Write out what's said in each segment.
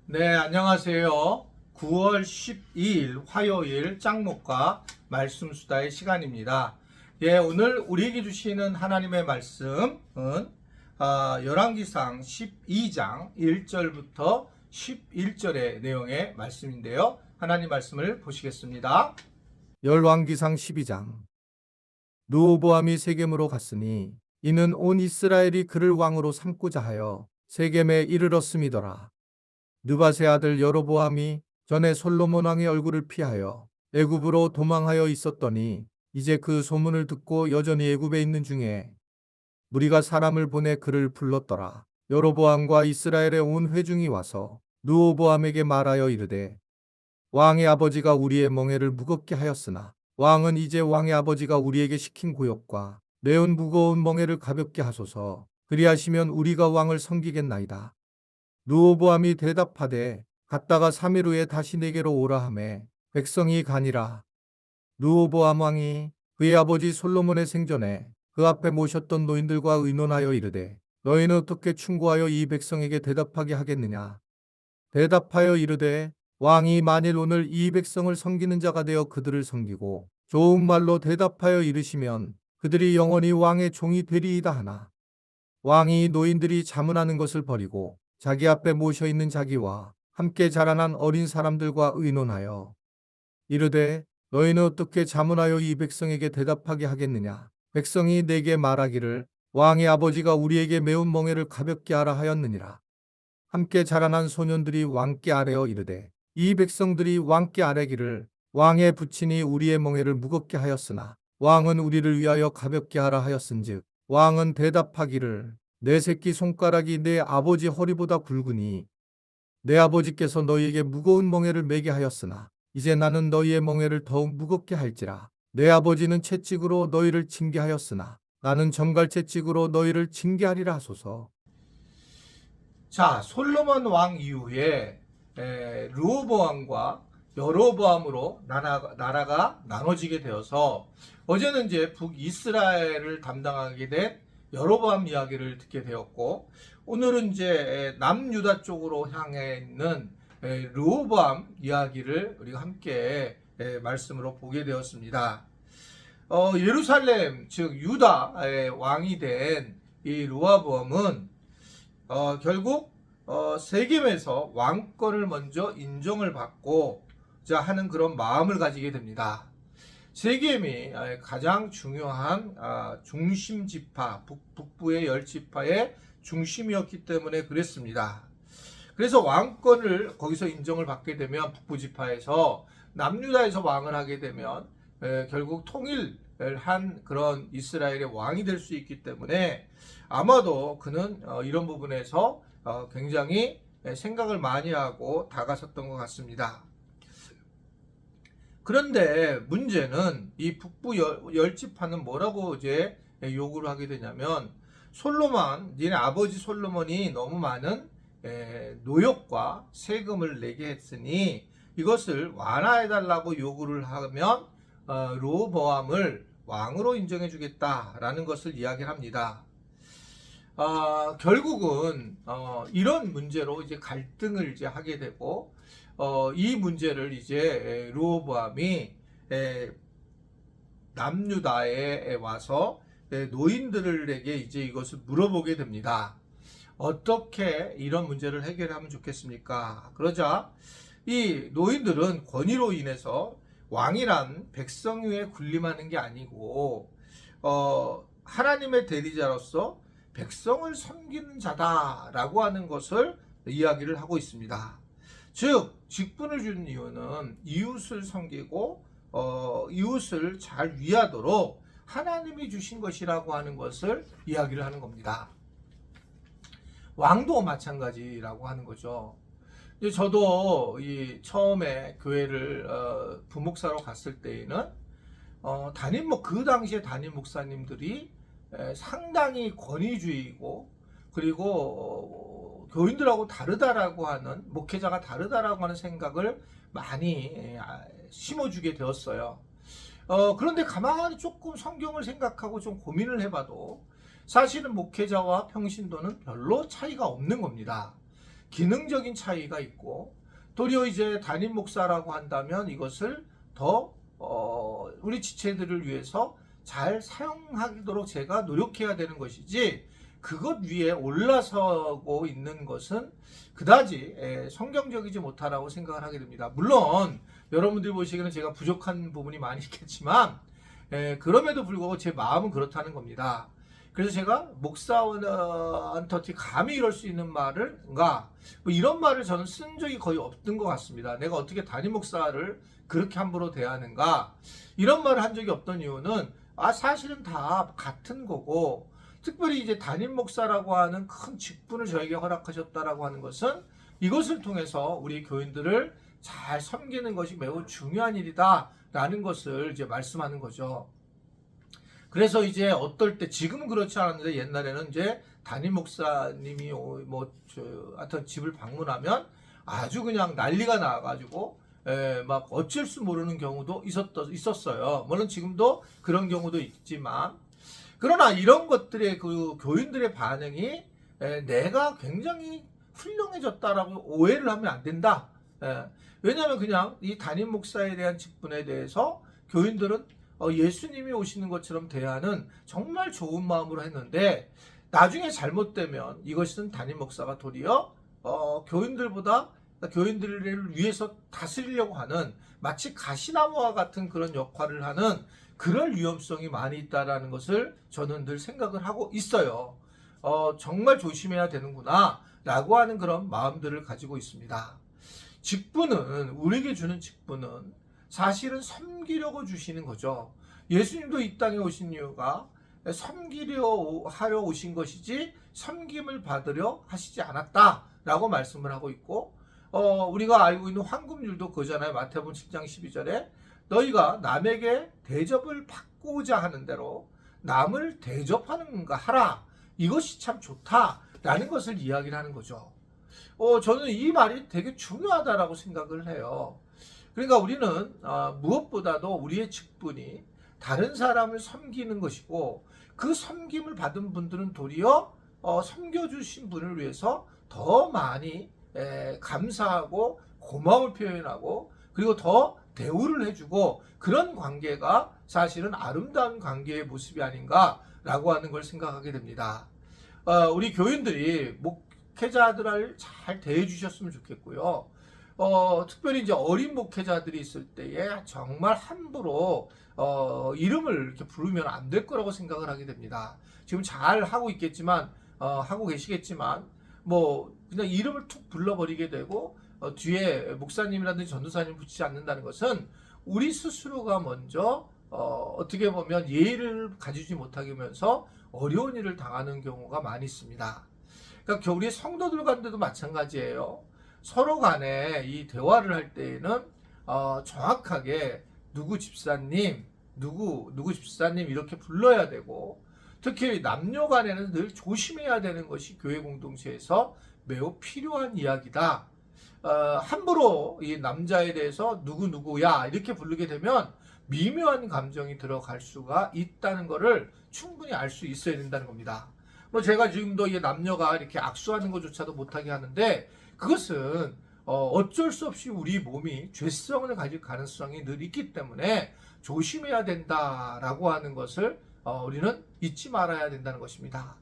네, 안녕하세요. 9월 12일 화요일 짱목과 말씀 수다의 시간입니다. 예, 오늘 우리에게 주시는 하나님의 말씀은 열왕기상 12장 1절부터 11절의 내용의 말씀인데요. 하나님 말씀을 보시겠습니다. 열왕기상 12장. 르호보암이 세겜으로 갔으니 이는 온 이스라엘이 그를 왕으로 삼고자 하여 세겜에 이르렀음이더라. 느밧의 아들 여로보암이 전에 솔로몬 왕의 얼굴을 피하여 애굽으로 도망하여 있었더니 이제 그 소문을 듣고 여전히 애굽에 있는 중에 무리가 사람을 보내 그를 불렀더라. 여로보암과 이스라엘의 온 회중이 와서 르호보암에게 말하여 이르되 왕의 아버지가 우리의 멍에를 무겁게 하였으나 왕은 이제 왕의 아버지가 우리에게 시킨 고역과 매운 무거운 멍에를 가볍게 하소서. 그리하시면 우리가 왕을 섬기겠나이다. 르호보암이 대답하되 갔다가 3일 후에 다시 내게로 오라 하매 백성이 가니라. 르호보암 왕이 그의 아버지 솔로몬의 생전에 그 앞에 모셨던 노인들과 의논하여 이르되 너희는 어떻게 충고하여 이 백성에게 대답하게 하겠느냐. 대답하여 이르되 왕이 만일 오늘 이 백성을 섬기는 자가 되어 그들을 섬기고 좋은 말로 대답하여 이르시면 그들이 영원히 왕의 종이 되리이다 하나 왕이 노인들이 자문하는 것을 버리고 자기 앞에 모셔 있는 자기와 함께 자라난 어린 사람들과 의논하여 이르되 너희는 어떻게 자문하여 이 백성에게 대답하게 하겠느냐. 백성이 내게 말하기를 왕의 아버지가 우리에게 매운 멍에를 가볍게 하라 하였느니라. 함께 자라난 소년들이 왕께 아뢰어 이르되 이 백성들이 왕께 아뢰기를 왕의 부친이 우리의 멍에를 무겁게 하였으나 왕은 우리를 위하여 가볍게 하라 하였은즉 왕은 대답하기를 내 새끼 손가락이 내 아버지 허리보다 굵으니 내 아버지께서 너희에게 무거운 멍에를 매게 하였으나 이제 나는 너희의 멍에를 더욱 무겁게 할지라. 내 아버지는 채찍으로 너희를 징계하였으나 나는 정갈채찍으로 너희를 징계하리라 하소서. 자, 솔로몬 왕 이후에 르호보암과 여로보암으로 나라가 나눠지게 되어서 어제는 이제 북이스라엘을 담당하게 된 여로보암 이야기를 듣게 되었고 오늘은 이제 남유다 쪽으로 향해 있는 르호보암 이야기를 우리가 함께 말씀으로 보게 되었습니다. 예루살렘 즉 유다의 왕이 된 이 르호보암은 결국 세겜에서 왕권을 먼저 인정을 받고자 하는 그런 마음을 가지게 됩니다. 세겜이 가장 중요한 중심 지파, 북부의 10지파의 중심이었기 때문에 그랬습니다. 그래서 왕권을 거기서 인정을 받게 되면 북부 지파에서 남유다에서 왕을 하게 되면 결국 통일한 그런 이스라엘의 왕이 될 수 있기 때문에 아마도 그는 이런 부분에서 굉장히 생각을 많이 하고 다가섰던 것 같습니다. 그런데 문제는 이 북부 열지파는 뭐라고 이제 요구를 하게 되냐면 솔로몬, 니네 아버지 솔로몬이 너무 많은 노역과 세금을 내게 했으니 이것을 완화해달라고 요구를 하면 르호보암을 왕으로 인정해주겠다라는 것을 이야기를 합니다. 결국은 이런 문제로 이제 갈등을 이제 하게 되고 이 문제를 이제 르호보암이 남유다에 와서 노인들에게 이제 이것을 물어보게 됩니다. 어떻게 이런 문제를 해결하면 좋겠습니까? 그러자 이 노인들은 권위로 인해서 왕이란 백성 위에 군림하는 게 아니고 하나님의 대리자로서 백성을 섬기는 자다라고 하는 것을 이야기를 하고 있습니다. 즉 직분을 주는 이유는 이웃을 섬기고 이웃을 잘 위하도록 하나님이 주신 것이라고 하는 것을 이야기를 하는 겁니다. 왕도 마찬가지라고 하는 거죠. 저도 이 처음에 교회를 부목사로 갔을 때에는 그 당시에 담임 목사님들이 상당히 권위주의고 그리고 교인들하고 다르다라고 하는 목회자가 다르다라고 하는 생각을 많이 심어주게 되었어요. 그런데 가만히 조금 성경을 생각하고 좀 고민을 해봐도 사실은 목회자와 평신도는 별로 차이가 없는 겁니다. 기능적인 차이가 있고, 도리어 이제 담임 목사라고 한다면 이것을 더 우리 지체들을 위해서 잘 사용하도록 제가 노력해야 되는 것이지, 그것 위에 올라서고 있는 것은 그다지 성경적이지 못하다고 생각을 하게 됩니다. 물론 여러분들이 보시기에는 제가 부족한 부분이 많이 있겠지만 그럼에도 불구하고 제 마음은 그렇다는 겁니다. 그래서 제가 목사한테 어떻게 감히 이럴 수 있는 말을 뭐 이런 말을 저는 쓴 적이 거의 없던 것 같습니다. 내가 어떻게 담임 목사를 그렇게 함부로 대하는가, 이런 말을 한 적이 없던 이유는 사실은 다 같은 거고, 특별히 이제 담임 목사라고 하는 큰 직분을 저에게 허락하셨다라고 하는 것은 이것을 통해서 우리 교인들을 잘 섬기는 것이 매우 중요한 일이다라는 것을 이제 말씀하는 거죠. 그래서 이제 어떨 때, 지금은 그렇지 않았는데 옛날에는 이제 담임 목사님이 하여튼 집을 방문하면 아주 그냥 난리가 나가지고 막 어쩔 수 모르는 경우도 있었어요. 물론 지금도 그런 경우도 있지만, 그러나 이런 것들의 그 교인들의 반응이 내가 굉장히 훌륭해졌다라고 오해를 하면 안 된다. 왜냐하면 그냥 이 담임 목사에 대한 직분에 대해서 교인들은 예수님이 오시는 것처럼 대하는 정말 좋은 마음으로 했는데, 나중에 잘못되면 이것은 담임 목사가 도리어 교인들보다, 교인들을 위해서 다스리려고 하는 마치 가시나무와 같은 그런 역할을 하는 그럴 위험성이 많이 있다라는 것을 저는 늘 생각을 하고 있어요. 정말 조심해야 되는구나 라고 하는 그런 마음들을 가지고 있습니다. 직분은, 우리에게 주는 직분은 사실은 섬기려고 주시는 거죠. 예수님도 이 땅에 오신 이유가 섬기려 하려 오신 것이지 섬김을 받으려 하시지 않았다라고 말씀을 하고 있고, 우리가 알고 있는 황금률도 그거잖아요. 마태복음 7장 12절에 너희가 남에게 대접을 받고자 하는 대로 남을 대접하는가 하라. 이것이 참 좋다라는 것을 이야기를 하는 거죠. 저는 이 말이 되게 중요하다라고 생각을 해요. 그러니까 우리는 무엇보다도 우리의 직분이 다른 사람을 섬기는 것이고, 그 섬김을 받은 분들은 도리어 섬겨주신 분을 위해서 더 많이 감사하고 고마움을 표현하고, 그리고 더 대우를 해주고, 그런 관계가 사실은 아름다운 관계의 모습이 아닌가라고 하는 걸 생각하게 됩니다. 우리 교인들이 목회자들을 잘 대해주셨으면 좋겠고요. 특별히 이제 어린 목회자들이 있을 때에 정말 함부로 이름을 이렇게 부르면 안 될 거라고 생각을 하게 됩니다. 지금 잘 하고 있겠지만, 하고 계시겠지만, 그냥 이름을 툭 불러버리게 되고, 뒤에 목사님이라든지 전도사님 붙이지 않는다는 것은 우리 스스로가 먼저 어떻게 보면 예의를 가지지 못하게 하면서 어려운 일을 당하는 경우가 많이 있습니다. 그러니까 우리 성도들 간에도 마찬가지예요. 서로 간에 이 대화를 할 때에는 정확하게 누구 집사님, 누구 집사님 이렇게 불러야 되고, 특히 남녀 간에는 늘 조심해야 되는 것이 교회 공동체에서 매우 필요한 이야기다. 함부로 이 남자에 대해서 누구야 이렇게 부르게 되면 미묘한 감정이 들어갈 수가 있다는 것을 충분히 알 수 있어야 된다는 겁니다. 제가 지금도 이 남녀가 이렇게 악수하는 것조차도 못하게 하는데, 그것은 어쩔 수 없이 우리 몸이 죄성을 가질 가능성이 늘 있기 때문에 조심해야 된다라고 하는 것을 우리는 잊지 말아야 된다는 것입니다.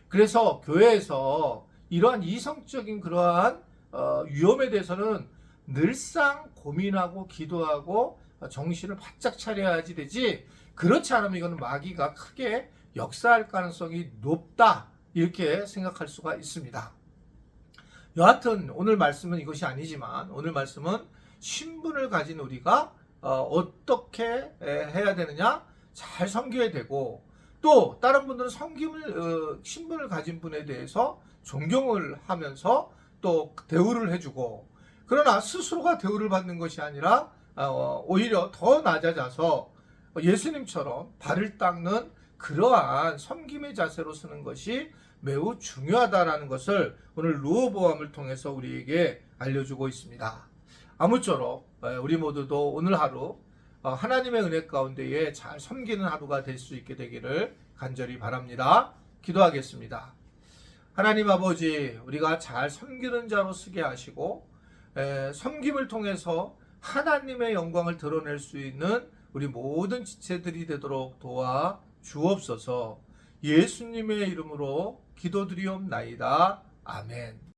그래서 교회에서 이러한 이성적인 그러한 위험에 대해서는 늘상 고민하고 기도하고 정신을 바짝 차려야지 되지, 그렇지 않으면 이거는 마귀가 크게 역사할 가능성이 높다, 이렇게 생각할 수가 있습니다. 여하튼 오늘 말씀은 이것이 아니지만, 오늘 말씀은 신분을 가진 우리가 어떻게 해야 되느냐, 잘 섬겨야 되고, 또 다른 분들은 신분을 가진 분에 대해서 존경을 하면서 또 대우를 해주고, 그러나 스스로가 대우를 받는 것이 아니라 오히려 더 낮아져서 예수님처럼 발을 닦는 그러한 섬김의 자세로 서는 것이 매우 중요하다라는 것을 오늘 르호보암을 통해서 우리에게 알려주고 있습니다. 아무쪼록 우리 모두도 오늘 하루 하나님의 은혜 가운데에 잘 섬기는 하루가 될 수 있게 되기를 간절히 바랍니다. 기도하겠습니다. 하나님 아버지, 우리가 잘 섬기는 자로 쓰게 하시고 섬김을 통해서 하나님의 영광을 드러낼 수 있는 우리 모든 지체들이 되도록 도와 주옵소서. 예수님의 이름으로 기도드리옵나이다. 아멘.